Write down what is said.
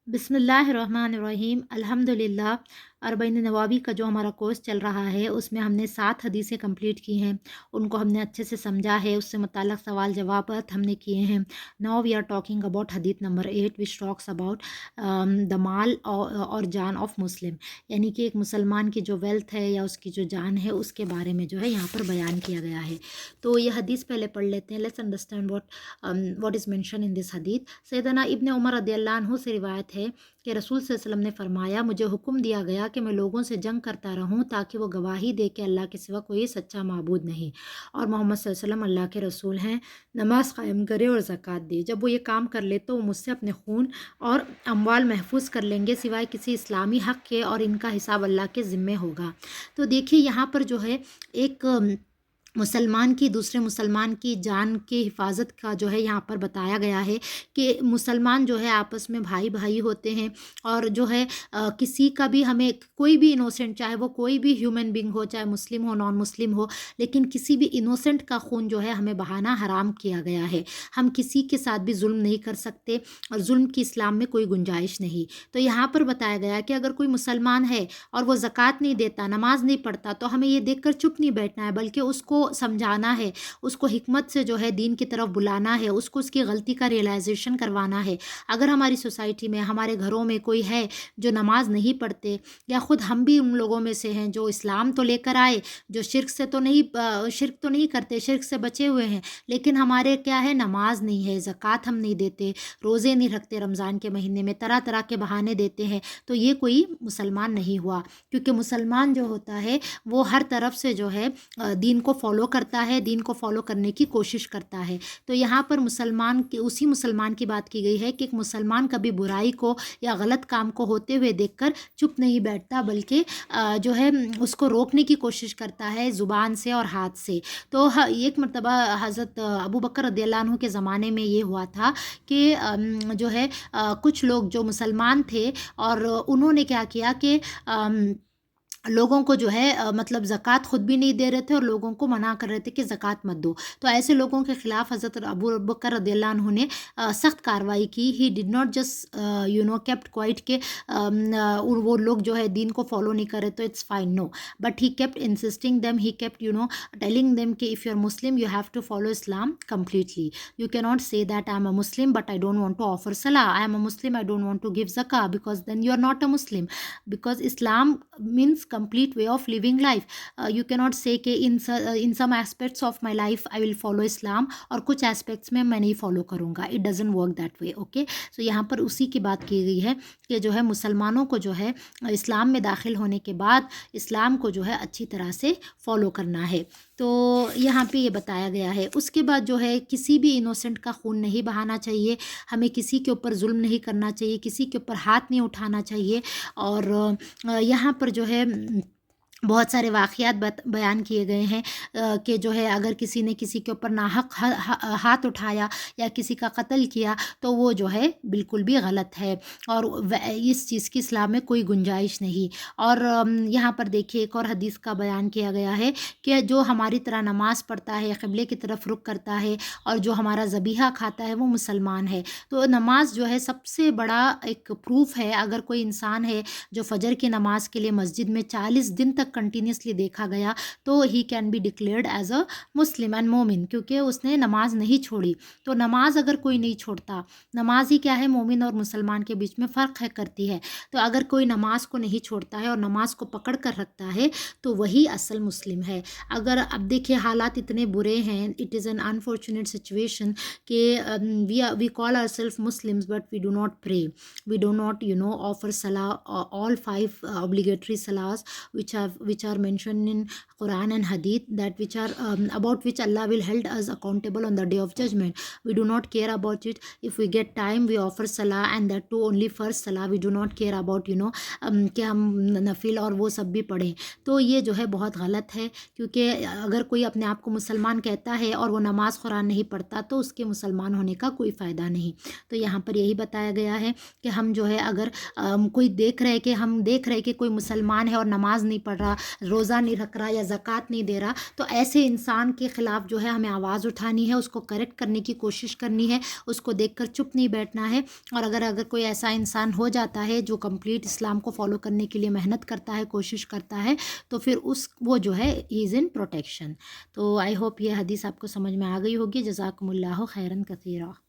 बिस्मिल्लाहिर्रहमानिर्रहीम अल्हम्दुलिल्लाह। अरबईन नवावी का जो हमारा कोर्स चल रहा है उसमें हमने 7 हदीसें कंप्लीट की हैं, उनको हमने अच्छे से समझा है, उससे मुताल्लिक़ सवाल जवाबात हमने किए हैं। Now we are talking about हदीस number 8 which talks about the माल और जान ऑफ मुस्लिम, यानी कि एक मुसलमान की जो वेल्थ है या उसकी जो जान है उसके बारे में जो है यहाँ पर बयान किया गया है। तो ये हदीस पहले पढ़ लेते हैं। Let's understand what is mention in this हदीस। सैयदना इब्न उमर रदियल्लाहु अन्हु से रिवायत है कि रसूल सल्लल्लाहु अलैहि वसल्लम ने फरमाया, मुझे हुक्म दिया गया कि मैं लोगों से जंग करता रहूं ताकि वो गवाही दे कि अल्लाह के सिवा कोई सच्चा माबूद नहीं और मोहम्मद सल्लल्लाहु अलैहि वसल्लम अल्लाह के रसूल हैं, नमाज कायम करे और ज़कात दे। जब वो ये काम कर ले तो वो मुझसे अपने खून और अमवाल महफूज कर लेंगे सिवाय किसी इस्लामी हक़ के, और इनका हिसाब अल्लाह के ज़िम्मे होगा। तो देखिए यहाँ पर जो है एक मुसलमान की दूसरे मुसलमान की जान की हिफाजत का जो है यहाँ पर बताया गया है कि मुसलमान जो है आपस में भाई भाई होते हैं, और जो है किसी का भी, हमें कोई भी इनोसेंट, चाहे वो कोई भी ह्यूमन बींग हो, चाहे मुस्लिम हो नॉन मुस्लिम हो, लेकिन किसी भी इनोसेंट का खून जो है हमें बहाना हराम किया गया है। हम किसी के साथ भी जुल्म नहीं कर सकते और जुल्म की इस्लाम में कोई गुंजाइश नहीं। तो यहाँ पर बताया गया कि अगर कोई मुसलमान है और वो ज़कात नहीं देता, नमाज नहीं पढ़ता, तो हमें ये देखकर चुप नहीं बैठना है, बल्कि उसको समझाना है, उसको हिकमत से जो है दीन की तरफ बुलाना है, उसको उसकी गलती का रियलाइजेशन करवाना है। अगर हमारी सोसाइटी में, हमारे घरों में कोई है जो नमाज नहीं पढ़ते, या ख़ुद हम भी उन लोगों में से हैं जो इस्लाम तो लेकर आए, जो शिर्क तो नहीं करते, शिर्क से बचे हुए हैं, लेकिन हमारे क्या है, नमाज नहीं है, ज़कात हम नहीं देते, रोज़े नहीं रखते, रमज़ान के महीने में तरह तरह के बहाने देते हैं, तो ये कोई मुसलमान नहीं हुआ। क्योंकि मुसलमान जो होता है वो हर तरफ से जो है दीन को फॉलो करता है, दीन को फॉलो करने की कोशिश करता है। तो यहाँ पर मुसलमान के, उसी मुसलमान की बात की गई है कि एक मुसलमान कभी बुराई को या गलत काम को होते हुए देखकर चुप नहीं बैठता, बल्कि जो है उसको रोकने की कोशिश करता है ज़ुबान से और हाथ से। तो एक मरतबा हज़रत अबू बकर रदियल्लाहु अन्हु के ज़माने में ये हुआ था कि जो है कुछ लोग जो मुसलमान थे, और उन्होंने क्या किया कि लोगों को जो है मतलब ज़कात ख़ुद भी नहीं दे रहे थे और लोगों को मना कर रहे थे कि ज़कात मत दो। तो ऐसे लोगों के ख़िलाफ़ हज़रत अबू बकर रदियल्लाहु अन्हु ने सख्त कार्रवाई की। He did not just kept quite के और वो लोग जो है दीन को फॉलो नहीं कर रहे तो it's fine, no, but he kept insisting them, he kept telling them कि if you are Muslim you have to follow Islam completely. You can not say that I am a Muslim but I don't want to offer सलाह, I am a Muslim I don't want to give ज़का, because then you are not a Muslim, because Islam means complete way of living life. You cannot say कि in some aspects of my life I will follow Islam और कुछ aspects में मैं नहीं follow करूँगा. It doesn't work that way. Okay, so यहाँ पर उसी की बात की गई है कि जो है मुसलमानों को जो है इस्लाम में दाखिल होने के बाद इस्लाम को जो है अच्छी तरह से फॉलो करना है। तो यहाँ पे ये बताया गया है। उसके बाद जो है किसी भी इनोसेंट का खून नहीं बहाना चाहिए, हमें किसी के ऊपर जुल्म नहीं करना चाहिए, किसी के ऊपर हाथ नहीं उठाना चाहिए। और यहाँ पर जो है बहुत सारे वाक़यात बयान किए गए हैं कि जो है अगर किसी ने किसी के ऊपर नाहक हाथ उठाया या किसी का कत्ल किया तो वो जो है बिल्कुल भी गलत है, और इस चीज़ की इस्लाम में कोई गुंजाइश नहीं। और यहाँ पर देखिए एक और हदीस का बयान किया गया है कि जो हमारी तरह नमाज़ पढ़ता है, क़िबले की तरफ रुख करता है और जो हमारा ज़बीहा खाता है वो मुसलमान है। तो नमाज जो है सबसे बड़ा एक प्रूफ है। अगर कोई इंसान है जो फ़जर की नमाज़ के लिए मस्जिद में 40 दिन तक कंटिन्यूसली देखा गया तो he can be declared as a Muslim and मोमिन, क्योंकि उसने नमाज नहीं छोड़ी। तो नमाज अगर कोई नहीं छोड़ता, नमाज ही क्या है, मोमिन और मुसलमान के बीच में फ़र्क है करती है। तो अगर कोई नमाज को नहीं छोड़ता है और नमाज को पकड़ कर रखता है तो वही असल मुस्लिम है। अगर अब देखिए हालात इतने बुरे हैं, it is an unfortunate situation कि we call ourselves Muslims but we do not pray, we do not offer सलाह, all 5 obligatory salahs which are mentioned in Quran and Hadith, that which are about which Allah will hold us accountable on the day of judgment. We do not care about it. If we get time we offer salah, and that too only first salah. We do not care about कि हम नफिल और वो सब भी पढ़ें। तो ये जो है बहुत गलत है, क्योंकि अगर कोई अपने आप को मुसलमान कहता है और वो नमाज कुरान नहीं पढ़ता तो उसके मुसलमान होने का कोई फ़ायदा नहीं। तो यहाँ पर यही बताया गया है कि हम जो है अगर कोई देख रहे कि कोई मुसलमान है और नमाज नहीं पढ़ रहा رہا، روزہ نہیں رکھ رہا یا زکوٰۃ نہیں دے رہا، تو ایسے انسان کے خلاف جو ہے ہمیں آواز اٹھانی ہے، اس کو کریکٹ کرنے کی کوشش کرنی ہے، اس کو دیکھ کر چپ نہیں بیٹھنا ہے۔ اور اگر کوئی ایسا انسان ہو جاتا ہے جو کمپلیٹ اسلام کو فالو کرنے کے لیے محنت کرتا ہے، کوشش کرتا ہے، تو پھر وہ جو ہے از ان پروٹیکشن۔ تو آئی ہوپ یہ حدیث آپ کو سمجھ میں آ گئی ہوگی۔ جزاکم اللہ خیرن کثیرا۔